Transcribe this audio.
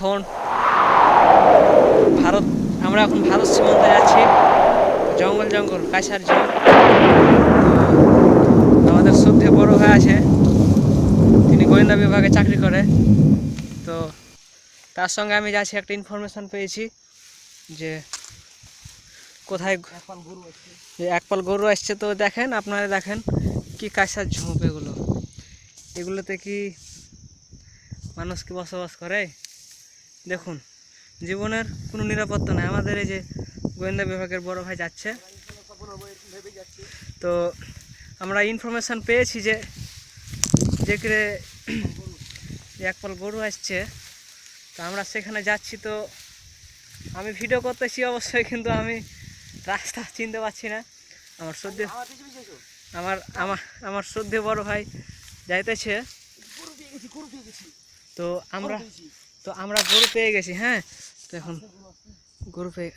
এখন আমরা এখন ভারত সীমান্তে যাচ্ছি। জঙ্গল জঙ্গল কাছার জঙ্গল। আমাদের শ্রদ্ধেয় বড় ভাই আছে, তিনি গোয়েন্দা বিভাগে চাকরি করে। তো তার সঙ্গে আমি যাচ্ছি, একটা ইনফরমেশন পেয়েছি যে কোথায় একপাল গরু আসছে। তো দেখেন, আপনারা দেখেন কি কাছার ঝোপ এগুলোতে কি মানুষ কি বসবাস করে? দেখুন, জীবনের কোনো নিরাপত্তা নেই। আমাদের এই যে গোয়েন্দা বিভাগের বড় ভাই যাচ্ছে, তো আমরা ইনফরমেশন পেয়েছি যে যেখানে একপাল গরু আসছে, তো আমরা সেখানে যাচ্ছি। তো আমি ভিডিও করতেছি অবশ্যই, কিন্তু আমি রাস্তা চিনতে পারছি না। আমার শ্রদ্ধেয় আমার আমার আমার শ্রদ্ধেয় বড় ভাই যাইতেছে। তো আমরা গরু পেয়ে গেছি। হ্যাঁ, তো এখন গরু পেয়ে